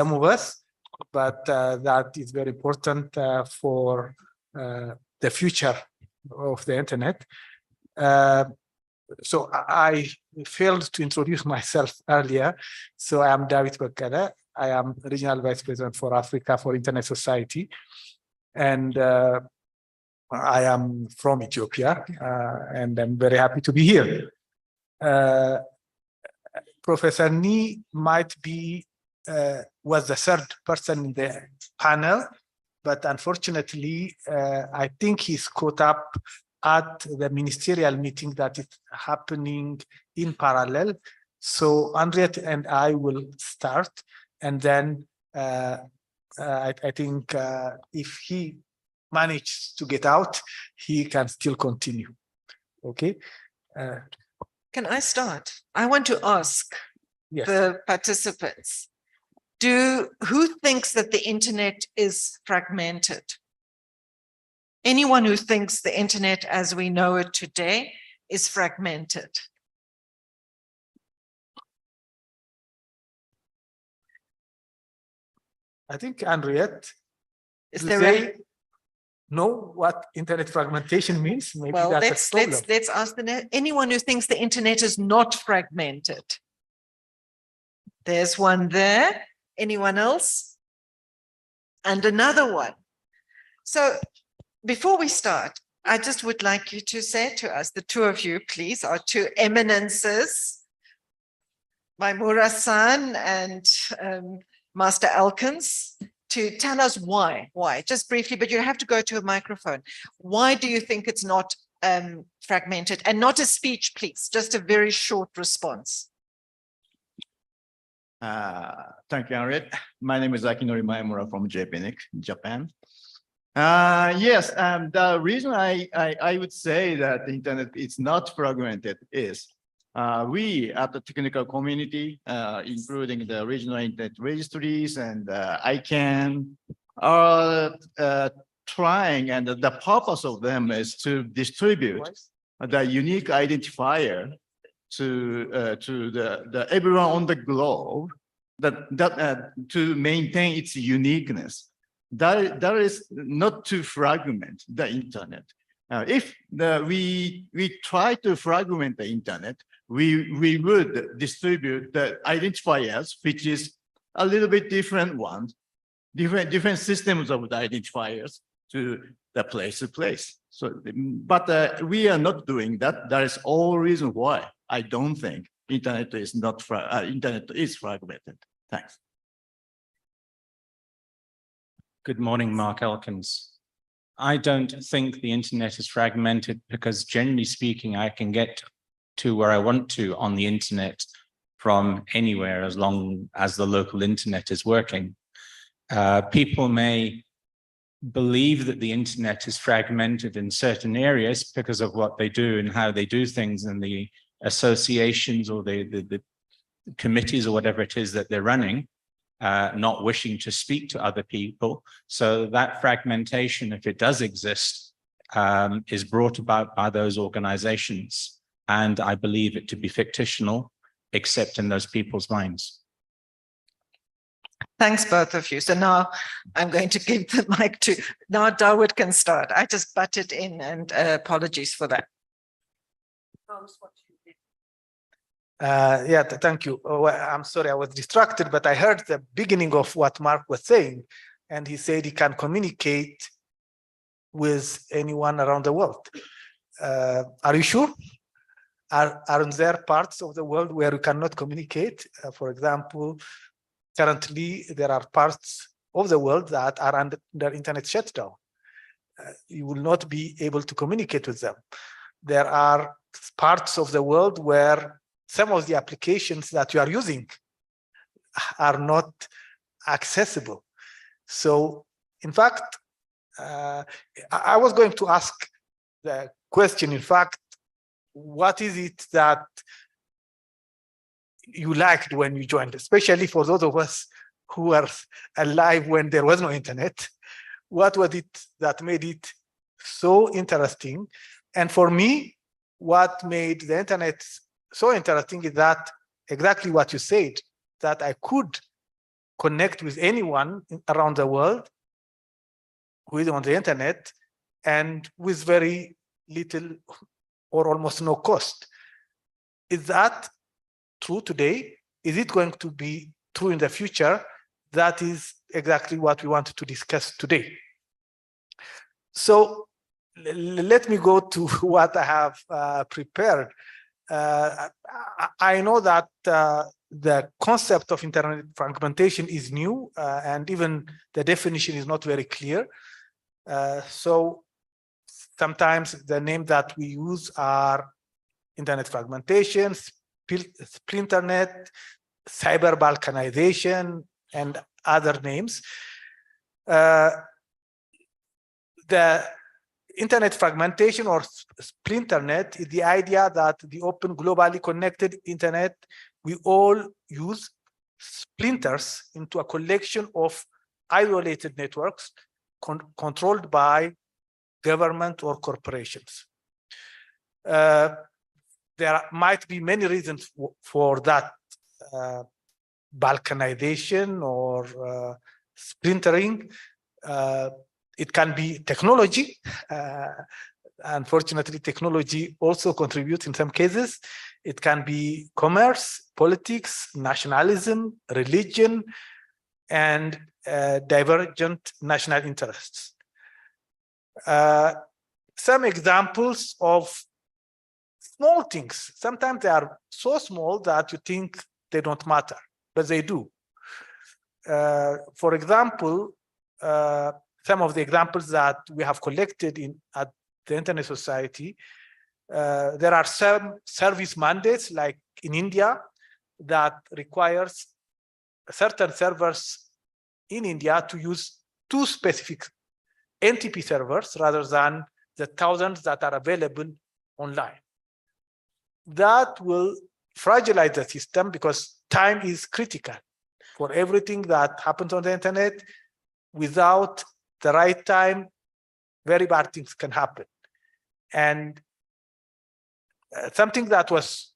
some of us, but that is very important for the future of the internet. So I failed to introduce myself earlier. So I am David Bakala. I am Regional Vice President for Africa for Internet Society. And I am from Ethiopia, and I'm very happy to be here. Professor Ni might be, was the third person in the panel, but unfortunately, I think he's caught up at the ministerial meeting that is happening in parallel. So Henriette and I will start, and then I think if he manages to get out, he can still continue. Okay. Can I start? I want to ask the participants, who thinks that the internet is fragmented? Anyone who thinks the internet as we know it today is fragmented? I think Henriette, is there know what internet fragmentation means? Maybe well, that's let's ask anyone who thinks the internet is not fragmented. There's one there. Anyone else? And another one. So before we start, I just would like you to say to us, the two of you, please, our two eminences, Maimura-san and Master Elkins, to tell us why, just briefly, but you have to go to a microphone. Why do you think it's not fragmented? And not a speech, please, just a very short response. Thank you, Henriette. My name is Akinori Maimura from JPNIC, Japan. Yes, the reason I would say that the internet is not fragmented is we at the technical community, including the regional internet registries and ICANN, are trying, and the purpose of them is to distribute the unique identifier to the everyone on the globe to maintain its uniqueness. That is not to fragment the internet. If we try to fragment the internet, we would distribute the identifiers, which is a little bit different ones, different systems of the identifiers to the place to place. So, but we are not doing that. That is all reason why I don't think internet is not internet is fragmented. Thanks. Good morning, Mark Elkins. I don't think the internet is fragmented because, generally speaking, I can get to where I want to on the internet from anywhere as long as the local internet is working. People may believe that the internet is fragmented in certain areas because of what they do and how they do things and the associations or the committees or whatever it is that they're running. Not wishing to speak to other people. So that fragmentation, if it does exist, is brought about by those organizations. And I believe it to be fictional, except in those people's minds. Thanks, both of you. So now I'm going to give the mic to, now Dawood can start. I just butted in and apologies for that. Yeah, thank you. Oh, I'm sorry, I was distracted, but I heard the beginning of what Mark was saying, and he said he can communicate with anyone around the world. Are you sure? Aren't there parts of the world where we cannot communicate? For example, currently there are parts of the world that are under internet shutdown. You will not be able to communicate with them. There are parts of the world where some of the applications that you are using are not accessible. So, in fact, I was going to ask the question, in fact, what is it that you liked when you joined, especially for those of us who were alive when there was no internet? What was it that made it so interesting? And for me, what made the internet so interesting is that exactly what you said, that I could connect with anyone around the world who is on the internet and with very little or almost no cost. Is that true today? Is it going to be true in the future? That is exactly what we wanted to discuss today. So let me go to what I have prepared. I know that the concept of internet fragmentation is new, and even the definition is not very clear. So sometimes the name that we use are internet fragmentation, splinternet, cyber balkanization, and other names. The internet fragmentation or splinternet is the idea that the open, globally connected internet, we all use splinters into a collection of isolated networks controlled by government or corporations. There might be many reasons for that balkanization or splintering. It can be technology. Unfortunately, technology also contributes in some cases. It can be commerce, politics, nationalism, religion, and divergent national interests. Some examples of small things. Sometimes they are so small that you think they don't matter, but they do. For example, some of the examples that we have collected at the Internet Society, there are some service mandates, like in India, that requires certain servers in India to use 2 specific NTP servers rather than the thousands that are available online. That will fragilize the system because time is critical for everything that happens on the internet. Without the right time, very bad things can happen. And something that was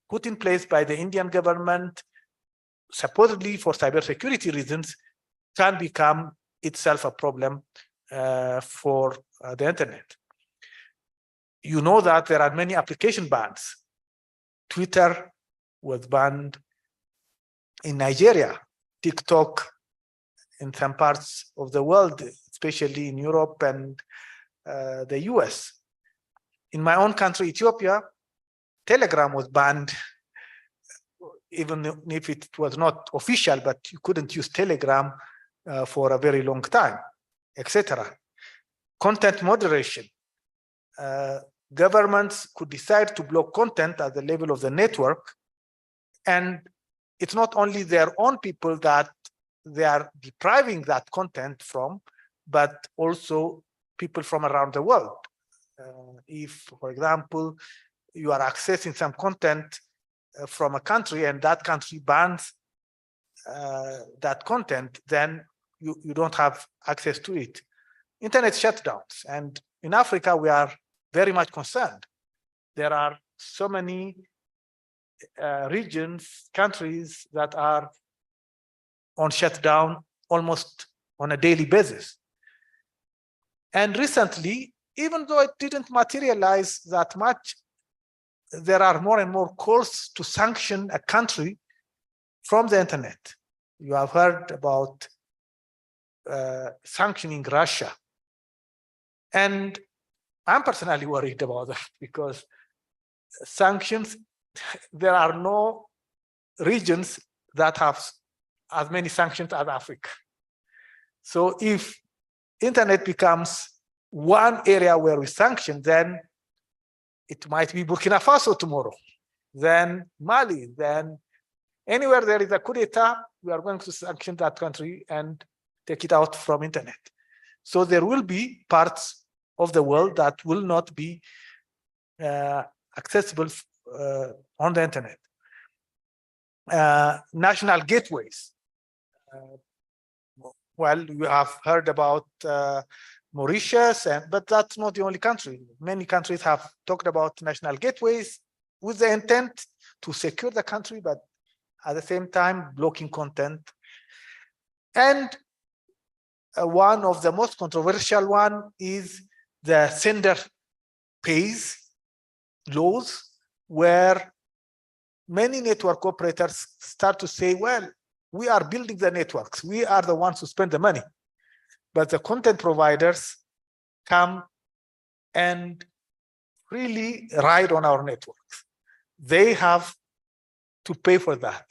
put in place by the Indian government, supposedly for cybersecurity reasons, can become itself a problem for the internet. You know that there are many application bans. Twitter was banned in Nigeria, TikTok in some parts of the world, especially in Europe and the US. In my own country, Ethiopia, Telegram was banned, even if it was not official, but you couldn't use Telegram for a very long time, etc. Content moderation. Governments could decide to block content at the level of the network, and it's not only their own people that they are depriving that content from, but also people from around the world. If, for example, you are accessing some content from a country and that country bans that content, then you don't have access to it. Internet shutdowns. And in Africa, we are very much concerned. There are so many regions, countries that are on shutdown almost on a daily basis. And recently, even though it didn't materialize that much, there are more and more calls to sanction a country from the internet. You have heard about sanctioning Russia. And I'm personally worried about that because sanctions, there are no regions that have as many sanctions as Africa. So if internet becomes one area where we sanction, then it might be Burkina Faso tomorrow, then Mali, then anywhere there is a coup d'etat, we are going to sanction that country and take it out from internet. So there will be parts of the world that will not be accessible on the internet. National gateways. Well, you have heard about Mauritius, but that's not the only country. Many countries have talked about national gateways with the intent to secure the country, but at the same time blocking content. And one of the most controversial one is the sender pays laws, where many network operators start to say, well, we are building the networks. We are the ones who spend the money. But the content providers come and really ride on our networks. They have to pay for that.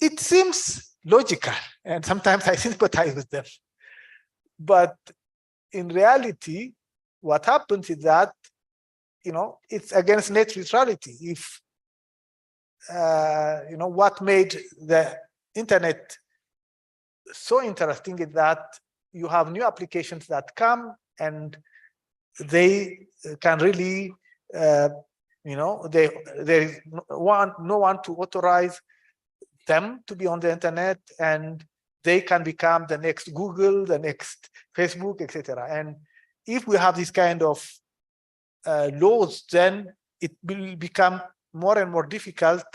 It seems logical, and sometimes I sympathize with them. But in reality, what happens is that, it's against net neutrality. If, what made the internet so interesting is that you have new applications that come and they can really, there is no one to authorize them to be on the internet, and they can become the next Google, the next Facebook, etc. And if we have this kind of laws, then it will become more and more difficult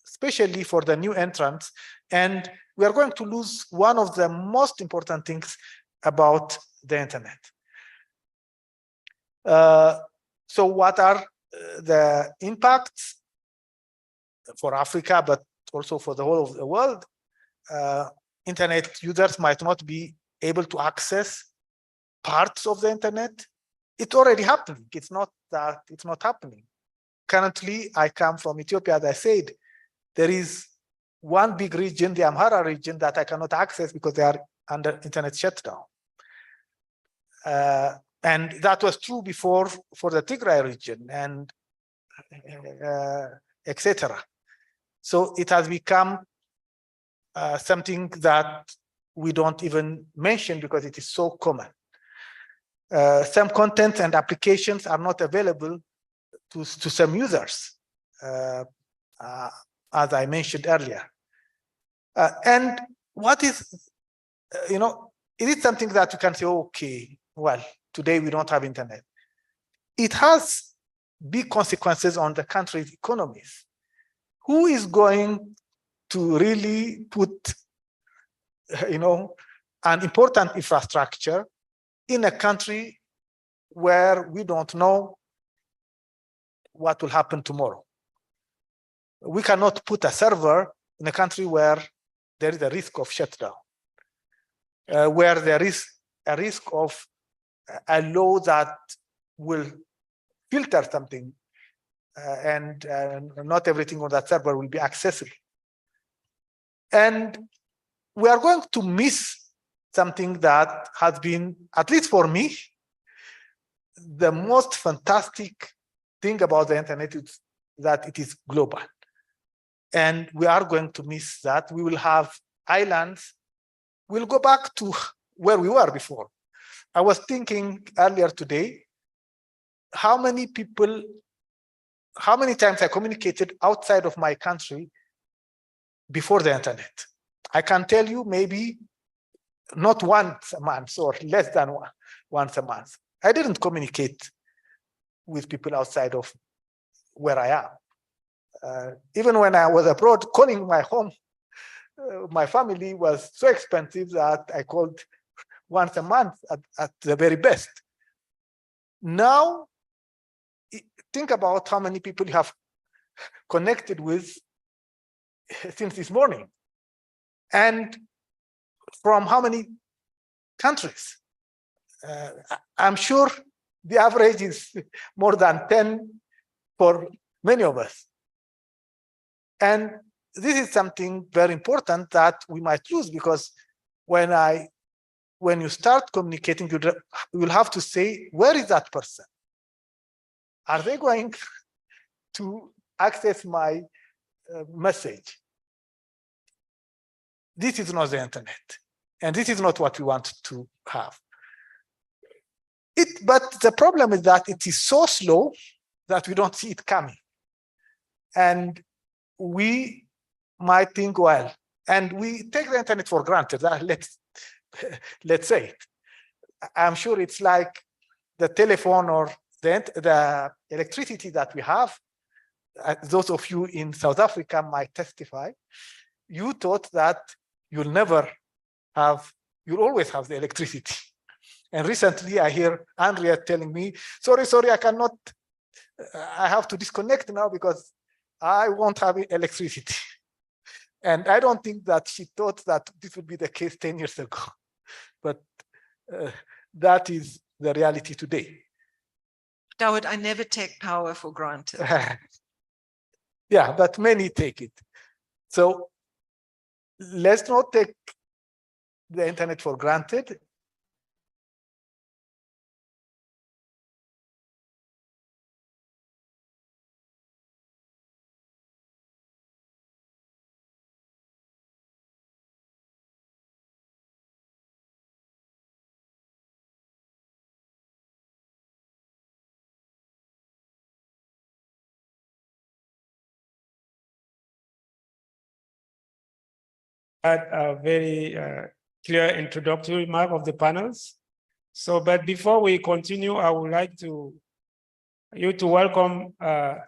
especially for the new entrants. And we are going to lose one of the most important things about the internet. So what are the impacts for Africa, but also for the whole of the world? Internet users might not be able to access parts of the internet. It's already happening. It's not that it's not happening. Currently, I come from Ethiopia, as I said. There is one big region, the Amhara region, that I cannot access because they are under internet shutdown. And that was true before for the Tigray region, and etc. So it has become something that we don't even mention because it is so common. Some content and applications are not available to some users, as I mentioned earlier. And what is, it is something that you can say, okay, well, today we don't have internet. It has big consequences on the country's economies. Who is going to really put, an important infrastructure in a country where we don't know what will happen tomorrow? We cannot put a server in a country where there is a risk of shutdown, where there is a risk of a law that will filter something, and not everything on that server will be accessible. And we are going to miss something that has been, at least for me, the most fantastic thing about the internet is that it is global. And we are going to miss that. We will have islands. We'll go back to where we were before. I was thinking earlier today, how many times I communicated outside of my country before the internet. I can tell you maybe not once a month or less than once a month. I didn't communicate with people outside of where I am. Even when I was abroad, calling my home, my family was so expensive that I called once a month at the very best. Now, think about how many people you have connected with since this morning, and from how many countries. I'm sure the average is more than 10 for many of us. And this is something very important that we might lose, because when you start communicating, you will have to say, where is that person? Are they going to access my message? This is not the internet, and this is not what we want to have. But the problem is that it is so slow that we don't see it coming. And we might think, well, and we take the internet for granted. Let's say it. I'm sure it's like the telephone or the electricity that we have. Those of you in South Africa might testify. you thought that you'll never have, you'll always have the electricity. And recently I hear Andrea telling me, sorry, I cannot, I have to disconnect now because I won't have electricity. And I don't think that she thought that this would be the case 10 years ago, but that is the reality today. Dawood, I never take power for granted. Yeah, but many take it. So let's not take the internet for granted. Had a very clear introductory remark of the panels. So, but before we continue, I would like you to welcome, I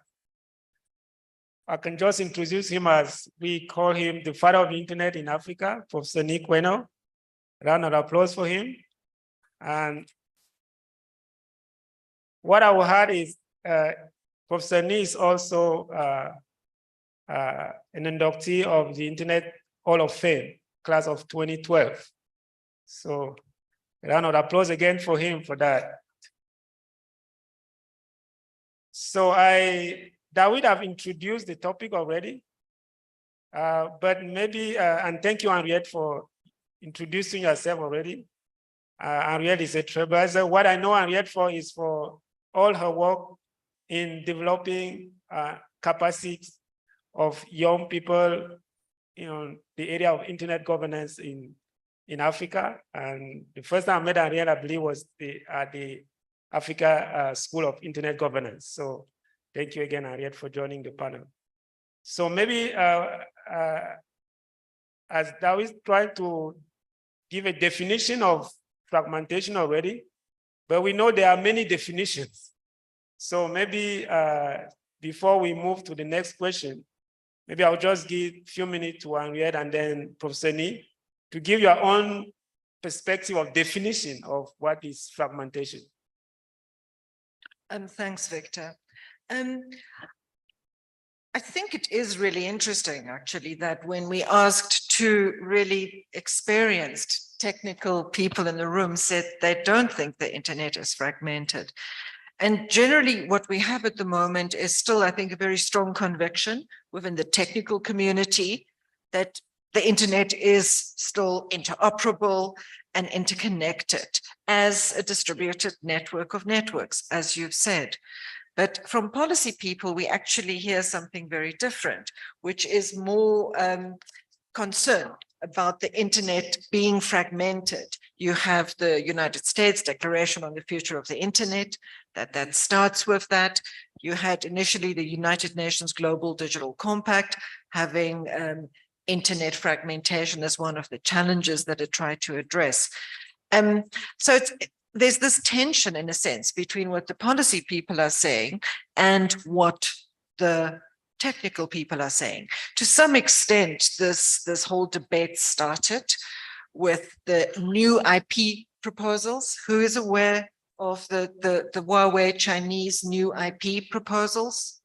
can just introduce him as we call him the father of the internet in Africa, Professor Nick Weno. Round of applause for him. And what I will add is Professor Nick is also an inductee of the Internet Hall of Fame, class of 2012. So a round of applause again for him for that. So Dawood have introduced the topic already, but maybe, and thank you, Henriette, for introducing yourself already. Henriette is a trailblazer. What I know Henriette for is for all her work in developing capacity of young people in the area of internet governance in Africa. And the first time I met Henriette, I believe, was at the Africa School of Internet Governance. So thank you again, Henriette, for joining the panel. So maybe as Dawood tried to give a definition of fragmentation already, but we know there are many definitions. So maybe before we move to the next question, maybe I'll just give a few minutes to Henriette and then Professor Ni to give your own perspective of definition of what is fragmentation. Thanks, Victor. I think it is really interesting, actually, that when we asked two really experienced technical people in the room said they don't think the internet is fragmented. And generally what we have at the moment is still, I think, a very strong conviction within the technical community that the internet is still interoperable and interconnected as a distributed network of networks, as you've said. But from policy people, we actually hear something very different, which is more concerned about the internet being fragmented. You have the United States Declaration on the Future of the Internet, that starts with that. You had initially the United Nations Global Digital Compact having internet fragmentation as one of the challenges that it tried to address. So there's this tension, in a sense, between what the policy people are saying and what the technical people are saying. To some extent, this whole debate started with the new IP proposals. Who is aware of the Huawei Chinese new IP proposals?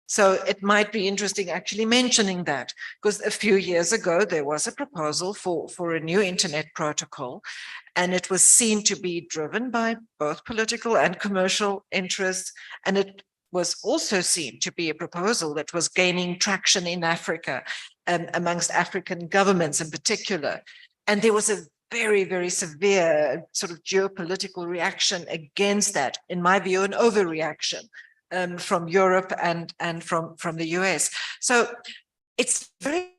So it might be interesting actually mentioning that, because a few years ago, there was a proposal for a new internet protocol, and it was seen to be driven by both political and commercial interests. And it was also seen to be a proposal that was gaining traction in Africa, amongst African governments in particular. And there was a very, very severe sort of geopolitical reaction against that, in my view, an overreaction from Europe and from the US. So it's very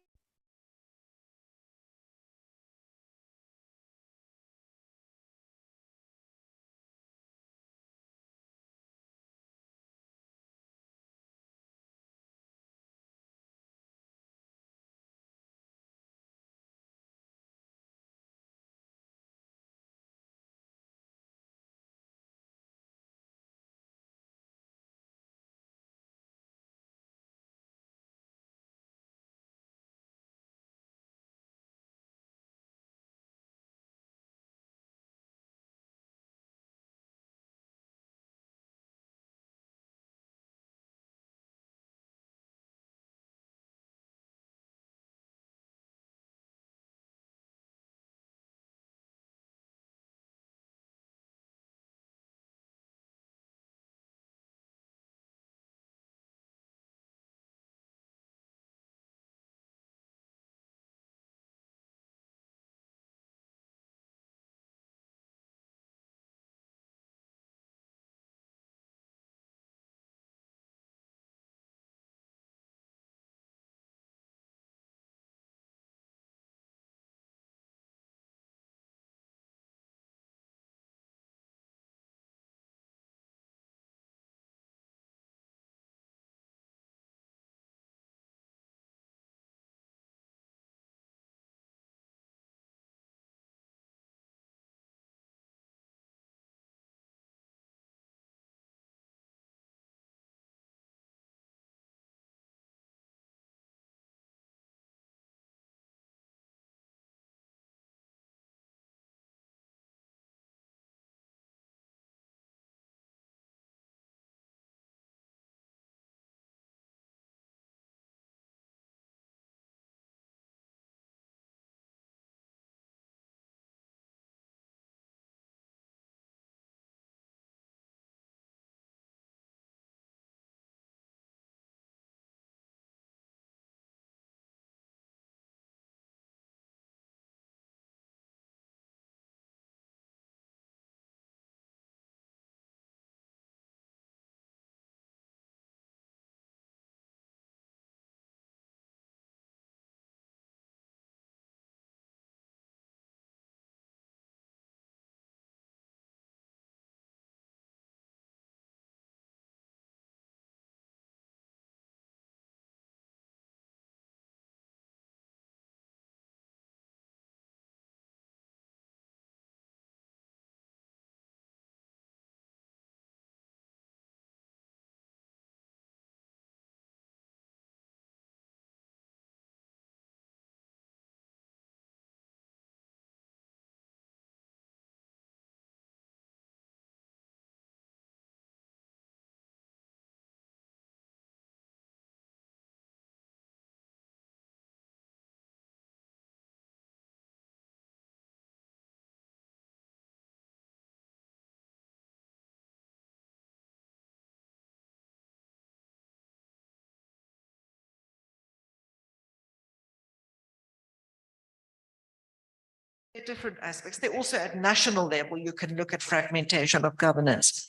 different aspects. They're also at national level, you can look at fragmentation of governance.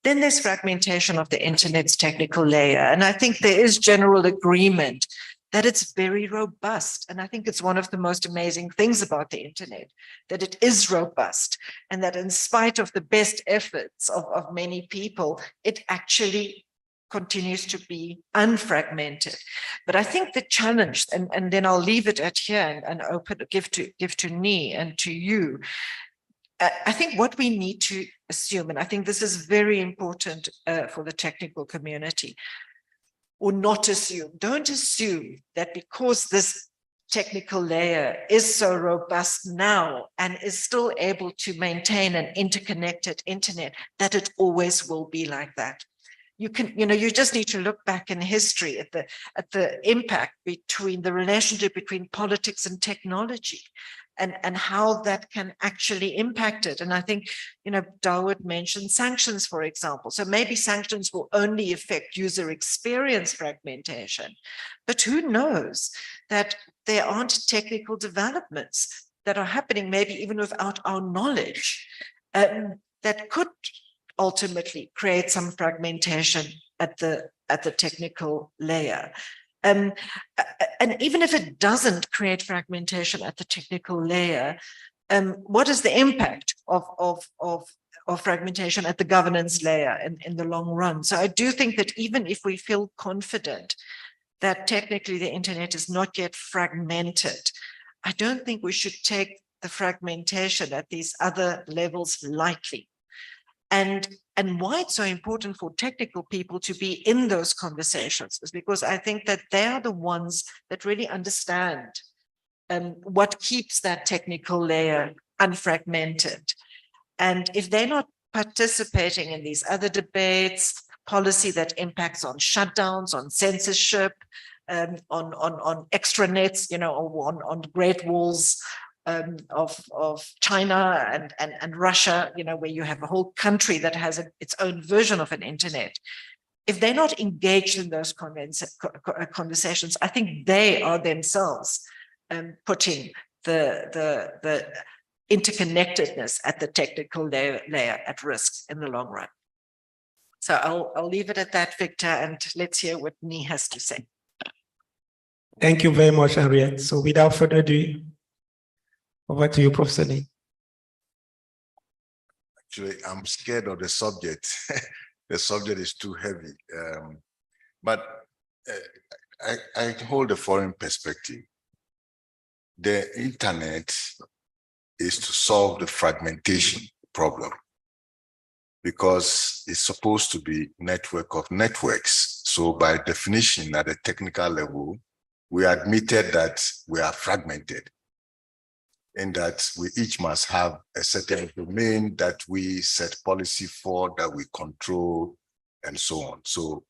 Then there's fragmentation of the internet's technical layer. And I think there is general agreement that it's very robust. And I think it's one of the most amazing things about the internet, that it is robust, and that in spite of the best efforts of many people, it actually continues to be unfragmented. But I think the challenge, and then I'll leave it at here and give to Nii and to you. I think what we need to assume, and I think this is very important for the technical community, or not assume, don't assume that because this technical layer is so robust now and is still able to maintain an interconnected internet, that it always will be like that. You just need to look back in history at the impact between the relationship between politics and technology, and how that can actually impact it. And I think, Dawood mentioned sanctions, for example. So maybe sanctions will only affect user experience fragmentation, but who knows that there aren't technical developments that are happening, maybe even without our knowledge, that could ultimately create some fragmentation at the technical layer. And even if it doesn't create fragmentation at the technical layer, what is the impact of fragmentation at the governance layer in the long run? So I do think that even if we feel confident that technically the internet is not yet fragmented, I don't think we should take the fragmentation at these other levels lightly. And why it's so important for technical people to be in those conversations is because I think that they are the ones that really understand what keeps that technical layer unfragmented. And if they're not participating in these other debates, policy that impacts on shutdowns, on censorship, on extranets, or on Great Walls of China and Russia, where you have a whole country that has its own version of an internet. If they're not engaged in those conversations, I think they are themselves putting the interconnectedness at the technical layer at risk in the long run. So I'll leave it at that, Victor, and let's hear what Nii has to say. Thank you very much, Henriette. So without further ado, over to you, Professor Nii. Actually, I'm scared of the subject. The subject is too heavy. But I hold a foreign perspective. The internet is to solve the fragmentation problem, because it's supposed to be network of networks. So by definition, at a technical level, we admitted that we are fragmented, in that we each must have a certain domain that we set policy for, that we control, and so on. So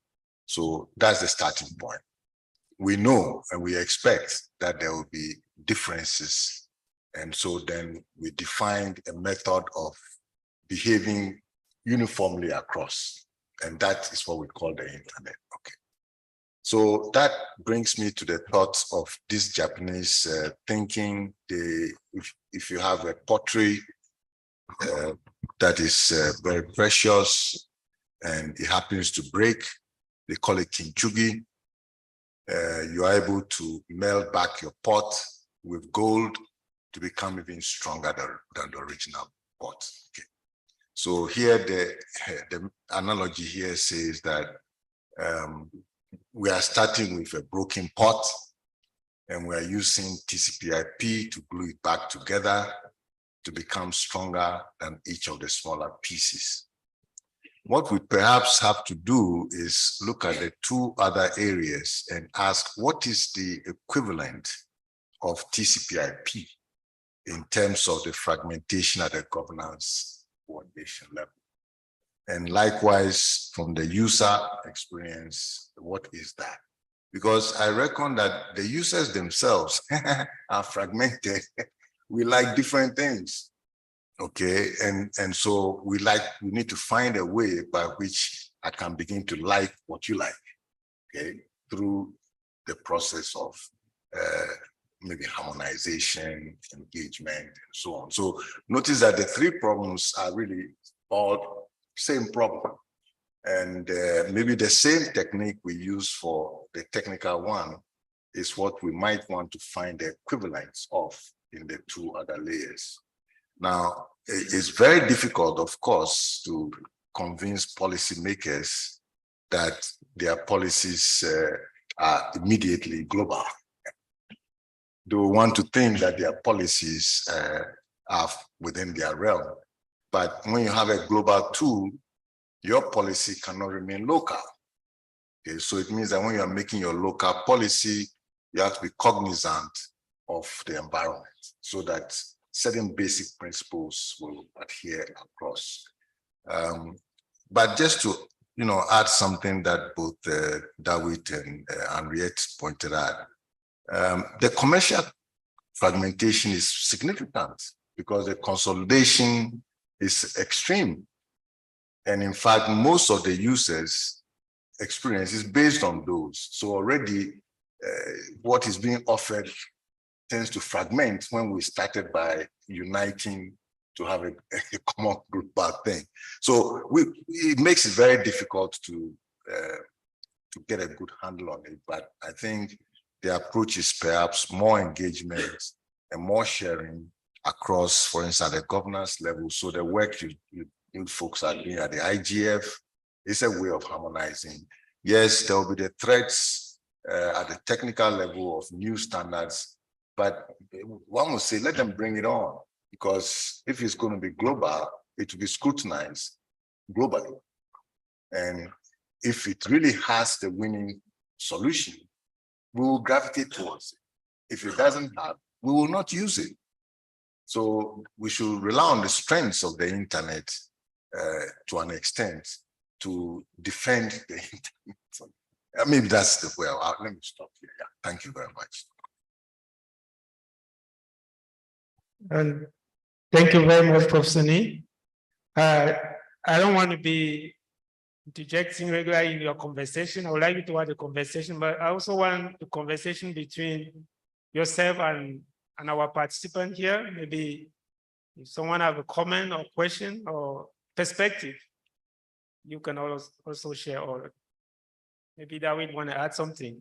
that's the starting point. We know and we expect that there will be differences. And so then we defined a method of behaving uniformly across. And that is what we call the internet. Okay. So that brings me to the thoughts of this Japanese thinking. If you have a pottery that is very precious and it happens to break, they call it kintsugi. You are able to melt back your pot with gold to become even stronger than the original pot. Okay. So here the analogy here says that we are starting with a broken pot and we are using TCP/IP to glue it back together to become stronger than each of the smaller pieces. What we perhaps have to do is look at the two other areas and ask, what is the equivalent of TCP/IP in terms of the fragmentation at the governance coordination level? And likewise, from the user experience, what is that? Because I reckon that the users themselves are fragmented. We like different things, okay? And so we need to find a way by which I can begin to like what you like, okay? Through the process of maybe harmonization, engagement, and so on. So notice that the three problems are really all same problem. And maybe the same technique we use for the technical one is what we might want to find the equivalence of in the two other layers. Now, it's very difficult, of course, to convince policymakers that their policies are immediately global. They want to think that their policies are within their realm. But when you have a global tool, your policy cannot remain local. Okay, so it means that when you are making your local policy, you have to be cognizant of the environment so that certain basic principles will adhere across. But just to add something that both David and Henriette pointed out, the commercial fragmentation is significant because the consolidation is extreme. And in fact, most of the users' experience is based on those. So already what is being offered tends to fragment when we started by uniting to have a common global thing. So it makes it very difficult to get a good handle on it. But I think the approach is perhaps more engagement and more sharing across, for instance, the governance level. So the work you folks are doing at the IGF is a way of harmonizing. Yes, there will be the threats at the technical level of new standards, but one would say, let them bring it on, because if it's going to be global, it will be scrutinized globally. And if it really has the winning solution, we will gravitate towards it. If it doesn't have, we will not use it. So we should rely on the strengths of the internet to an extent to defend the internet. Maybe that's the way. Let me stop here. Yeah. Thank you very much. And thank you very much, Professor Nee. I don't want to be interjecting regularly in your conversation. I would like you to have a conversation, but I also want the conversation between yourself and our participant here. Maybe if someone have a comment or question or perspective, you can also share, or maybe David want to add something.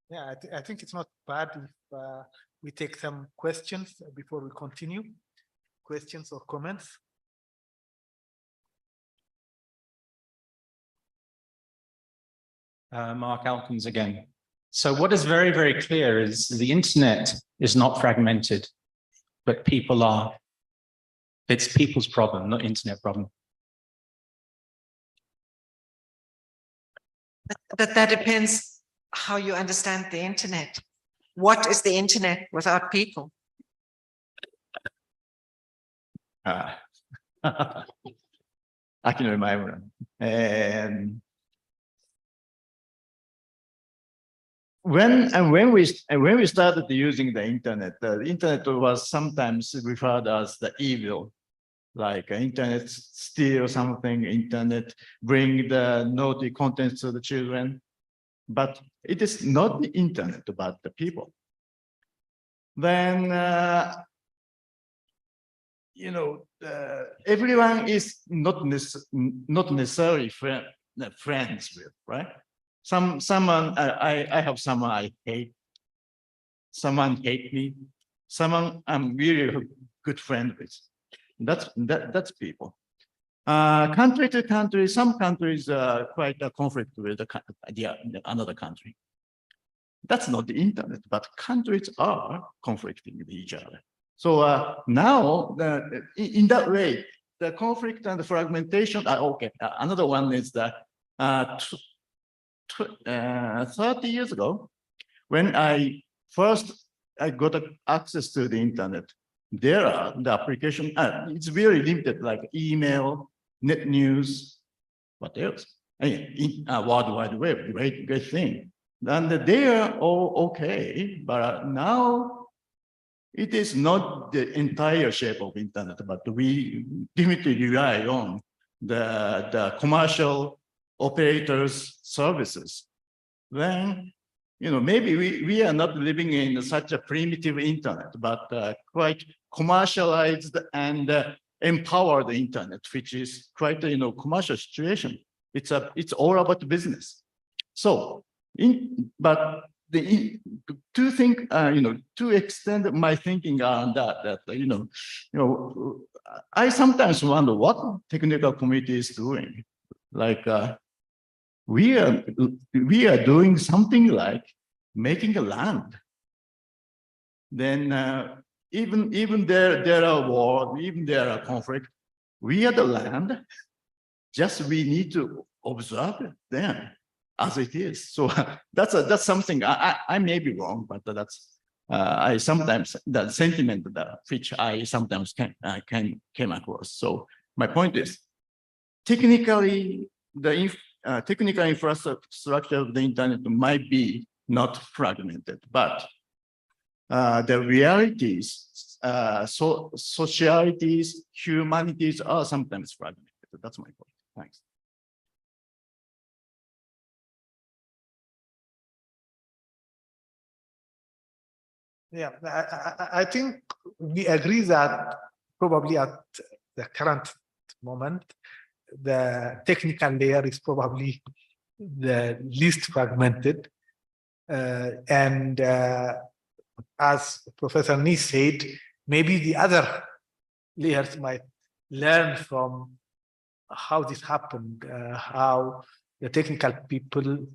Yeah, I think it's not bad if we take some questions before we continue. Questions or comments? Mark Elkins again. So what is very, very clear is the internet is not fragmented, but people are. It's people's problem, not internet problem. But that depends how you understand the internet. What is the internet without people? I can remember. And when we started using the internet was sometimes referred as the evil, like internet steal something, internet bring the naughty contents to the children. But it is not the internet, but the people. Then everyone is not necessarily friends with, right? Someone I have someone I hate, someone hate me, someone I'm really a good friend with. That's people. Country to country, some countries are quite a conflict with another country. That's not the internet, but countries are conflicting with each other. So now, in that way, the conflict and the fragmentation are okay. Another one is that 30 years ago, when I got access to the internet, there are the application, it's very limited, like email, net news, what else? World Wide Web, great thing. And they are all okay, but now it is not the entire shape of internet, but we definitely rely on the commercial operators' services. Then maybe we are not living in such a primitive internet, but quite commercialized and empowered internet, which is quite a commercial situation. It's all about business. So, to think, to extend my thinking on that, I sometimes wonder what technical community is doing. Like we are doing something like making a land. Then even there are war, even there are conflict. We are the land. Just we need to observe it then as it is. So that's something I may be wrong, but that's I sometimes that sentiment that which I sometimes came across. So my point is, technically the technical infrastructure of the internet might be not fragmented, but the realities, socialities, humanities are sometimes fragmented. That's my point. Thanks. Yeah, I think we agree that probably at the current moment, the technical layer is probably the least fragmented. As Professor Nee said, maybe the other layers might learn from how this happened, how the technical people,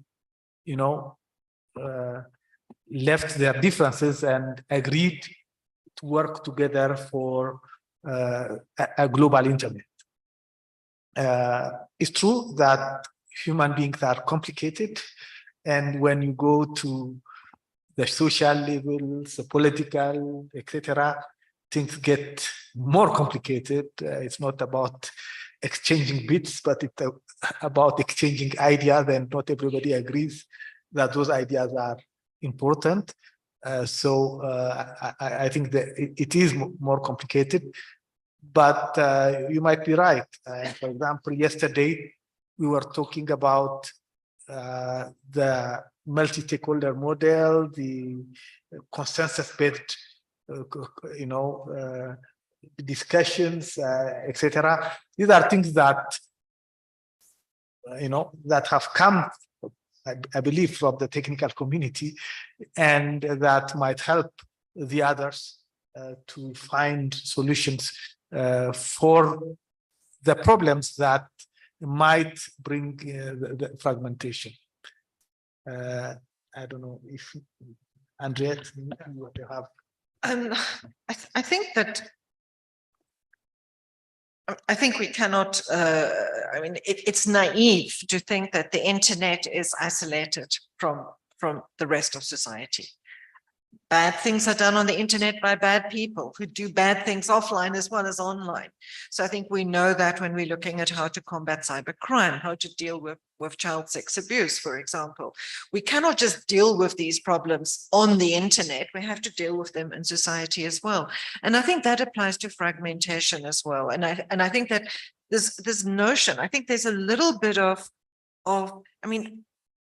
left their differences and agreed to work together for a global internet. It's true that human beings are complicated, and when you go to the social levels, the political, etc., things get more complicated. It's not about exchanging bits, but it's about exchanging ideas, and not everybody agrees that those ideas are important. I think that it is more complicated, but you might be right. For example, yesterday we were talking about the multi-stakeholder model, the consensus-based, discussions, etc. These are things that, that have come, I believe, from the technical community, and that might help the others to find solutions for the problems that might bring the fragmentation. I don't know if Andrea, what you have. I think that we cannot, it's naive to think that the internet is isolated from the rest of society. Bad things are done on the internet by bad people who do bad things offline as well as online. So I think we know that when we're looking at how to combat cybercrime, how to deal with child sex abuse, for example. We cannot just deal with these problems on the internet. We have to deal with them in society as well. And I think that applies to fragmentation as well. And I think that this notion, I think there's a little bit of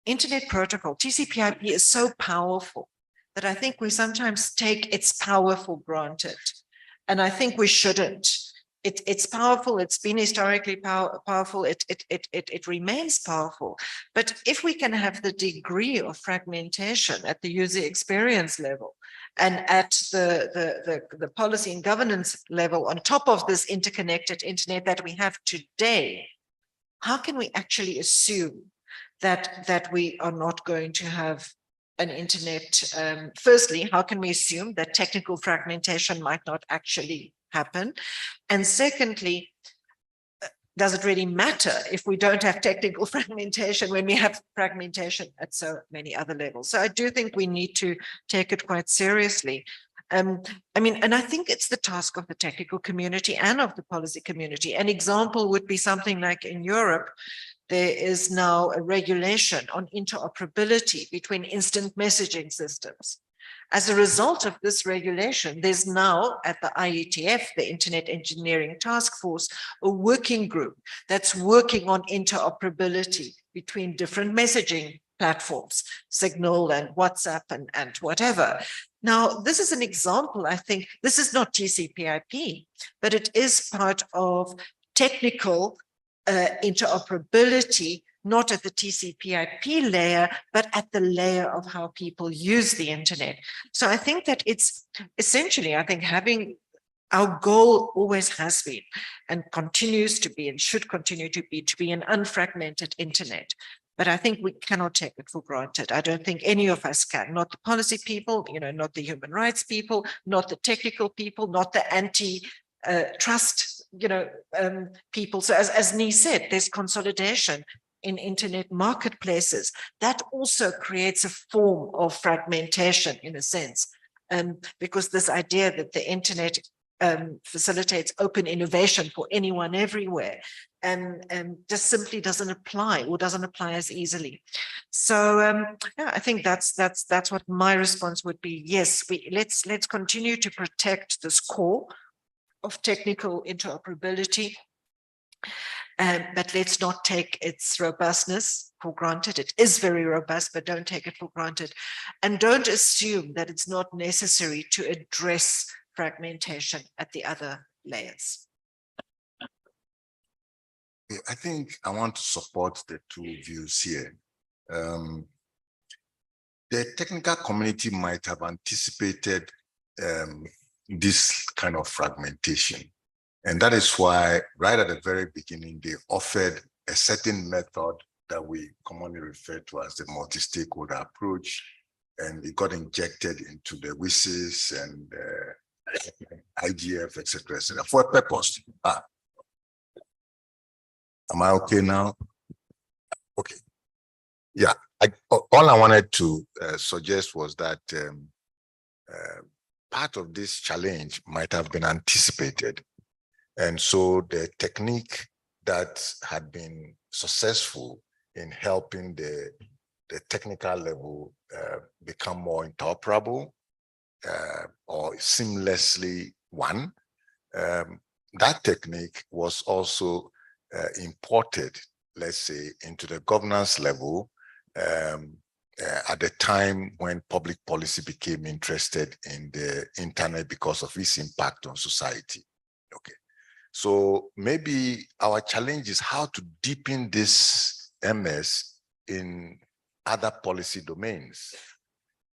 internet protocol, TCP/IP is so powerful that I think we sometimes take its power for granted. And I think we shouldn't. It's powerful, it's been historically powerful, it remains powerful. But if we can have the degree of fragmentation at the user experience level and at the policy and governance level on top of this interconnected internet that we have today, how can we actually assume that we are not going to have an internet? Firstly, how can we assume that technical fragmentation might not actually happen? And secondly, does it really matter if we don't have technical fragmentation when we have fragmentation at so many other levels? So I do think we need to take it quite seriously. And I think it's the task of the technical community and of the policy community. An example would be something like in Europe, there is now a regulation on interoperability between instant messaging systems. As a result of this regulation, there's now at the IETF, the Internet Engineering Task Force, a working group that's working on interoperability between different messaging platforms, Signal and WhatsApp and whatever. Now, this is an example, I think, this is not TCP/IP, but it is part of technical interoperability, not at the TCP/IP layer, but at the layer of how people use the internet. So I think that it's essentially, I think having our goal always has been and continues to be and should continue to be an unfragmented internet. But I think we cannot take it for granted. I don't think any of us can, not the policy people, not the human rights people, not the technical people, not the anti-trust, people. So as Nee said, there's consolidation in internet marketplaces. That also creates a form of fragmentation in a sense, because this idea that the internet facilitates open innovation for anyone everywhere and just simply doesn't apply or doesn't apply as easily. So yeah, I think that's what my response would be. Yes, let's continue to protect this core of technical interoperability, but let's not take its robustness for granted. It is very robust, but don't take it for granted, and don't assume that it's not necessary to address fragmentation at the other layers. I think I want to support the two views here. The technical community might have anticipated this kind of fragmentation. And that is why right at the very beginning, they offered a certain method that we commonly refer to as the multi-stakeholder approach. And it got injected into the WSIS and IGF, etc., for a purpose. Am I okay now? Okay. Yeah, all I wanted to suggest was that part of this challenge might have been anticipated. And so the technique that had been successful in helping the technical level become more interoperable or seamlessly one, that technique was also imported, let's say, into the governance level at the time when public policy became interested in the internet because of its impact on society. Okay. So maybe our challenge is how to deepen this MS in other policy domains.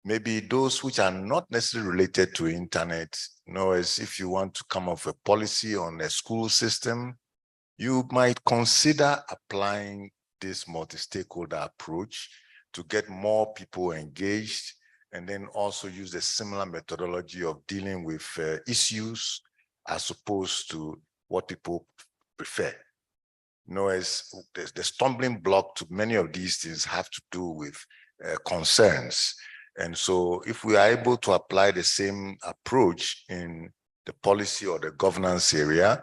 Maybe those which are not necessarily related to internet, as if you want to come up with a policy on a school system, you might consider applying this multi-stakeholder approach to get more people engaged, and then also use a similar methodology of dealing with issues as opposed to what people prefer. As the stumbling block to many of these things have to do with concerns. And so if we are able to apply the same approach in the policy or the governance area,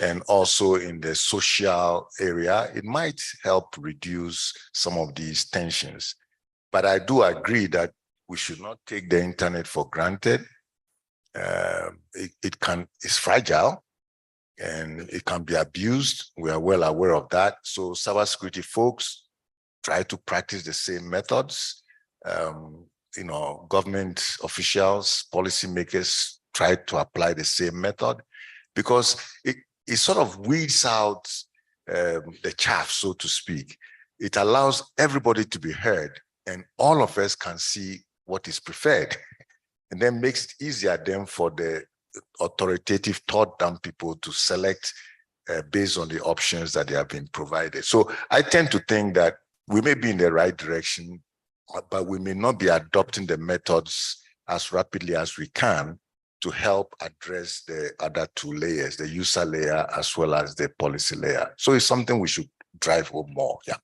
and also in the social area, it might help reduce some of these tensions. But I do agree that we should not take the internet for granted. It's fragile and it can be abused. We are well aware of that. So cybersecurity folks try to practice the same methods. Government officials, policymakers try to apply the same method, because it sort of weeds out the chaff, so to speak. It allows everybody to be heard, and all of us can see what is preferred, and then makes it easier then for the authoritative top-down people to select based on the options that they have been provided. So I tend to think that we may be in the right direction, but we may not be adopting the methods as rapidly as we can to help address the other two layers, the user layer as well as the policy layer. So it's something we should drive home more. Yeah.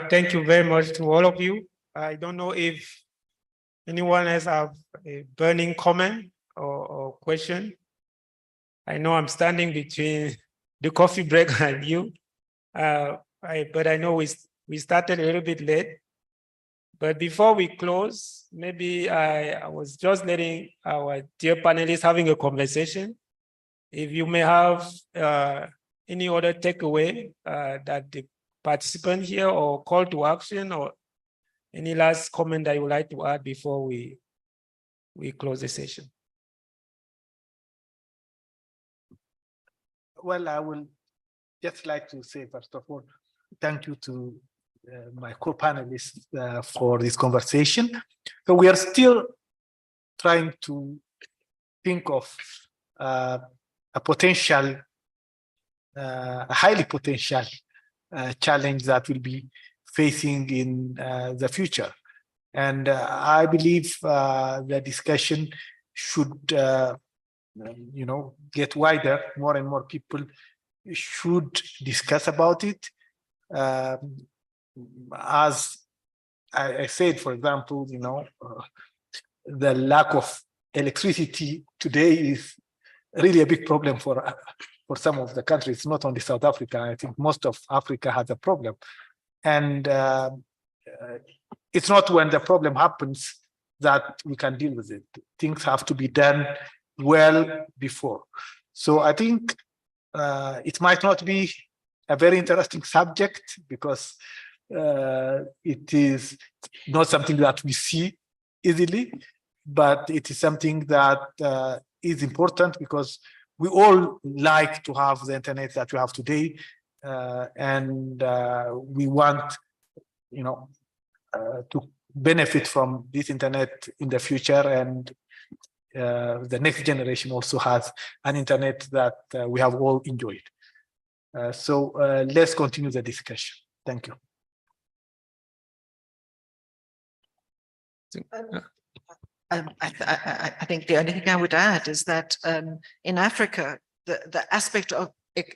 Thank you very much to all of you. I don't know if anyone else have a burning comment or question. I know I'm standing between the coffee break and you, but I know we started a little bit late. But before we close, maybe I was just letting our dear panelists having a conversation. If you may have any other takeaway that the participant here or call to action or any last comment that you would like to add before we close the session? Well, I will just like to say, first of all, thank you to my co-panelists for this conversation. So we are still trying to think of a potential, a highly potential challenge that will be facing in the future. And I believe the discussion should, get wider. More and more people should discuss about it. As I said, for example, the lack of electricity today is really a big problem for some of the countries, not only South Africa. I think most of Africa has a problem. And it's not when the problem happens that we can deal with it. Things have to be done well before. So I think it might not be a very interesting subject because it is not something that we see easily, but it is something that is important because we all like to have the internet that we have today, and we want, to benefit from this internet in the future, and the next generation also has an internet that we have all enjoyed. So let's continue the discussion. Thank you. I think the only thing I would add is that in Africa, the aspect of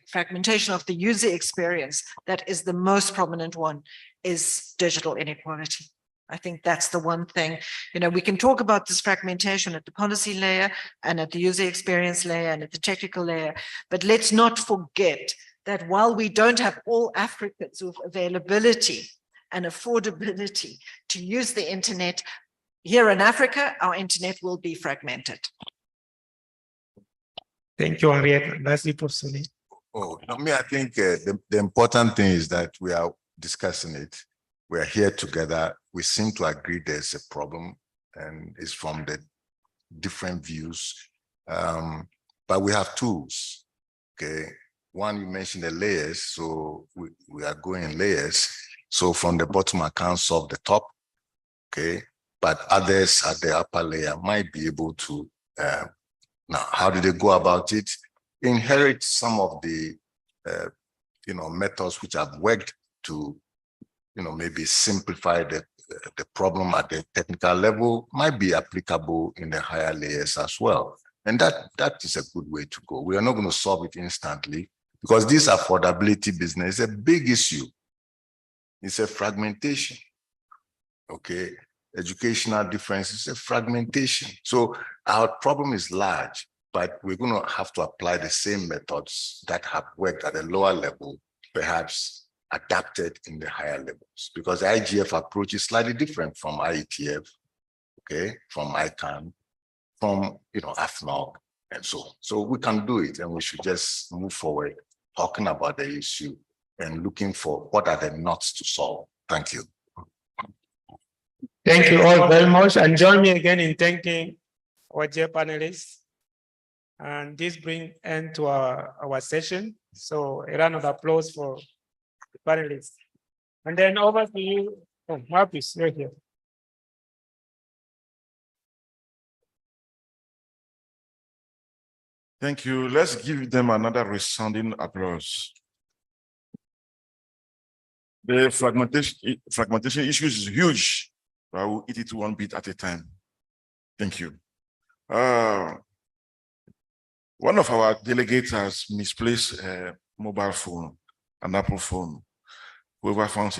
fragmentation of the user experience that is the most prominent one is digital inequality. I think that's the one thing. We can talk about this fragmentation at the policy layer and at the user experience layer and at the technical layer, but let's not forget that while we don't have all Africans with availability and affordability to use the internet, here in Africa, our internet will be fragmented. Thank you, Henriette. Lastly, Professor Lee. Oh, no, I think the important thing is that we are discussing it. We are here together. We seem to agree there's a problem, and it's from the different views. But we have tools. Okay. One, you mentioned the layers. So we are going in layers. So from the bottom, I can't solve the top. Okay. But others at the upper layer might be able to. Now, how do they go about it? Inherit some of the, methods which have worked to, maybe simplify the problem at the technical level, might be applicable in the higher layers as well. And that is a good way to go. We are not going to solve it instantly because this affordability business is a big issue. It's a fragmentation. Okay. Educational differences, a fragmentation. So our problem is large, but we're going to have to apply the same methods that have worked at a lower level, perhaps adapted in the higher levels, because the IGF approach is slightly different from IETF, okay, from ICANN, from AFNOG, and so on. So we can do it, and we should just move forward talking about the issue and looking for what are the knots to solve. Thank you. Thank you all very much, and join me again in thanking our dear panelists. And this brings end to our session. So a round of applause for the panelists. And then over to you, Marcus, right here. Thank you. Let's give them another resounding applause. The fragmentation issue is huge. I will eat it one bit at a time. Thank you. One of our delegates has misplaced a mobile phone, an Apple phone. Whoever found it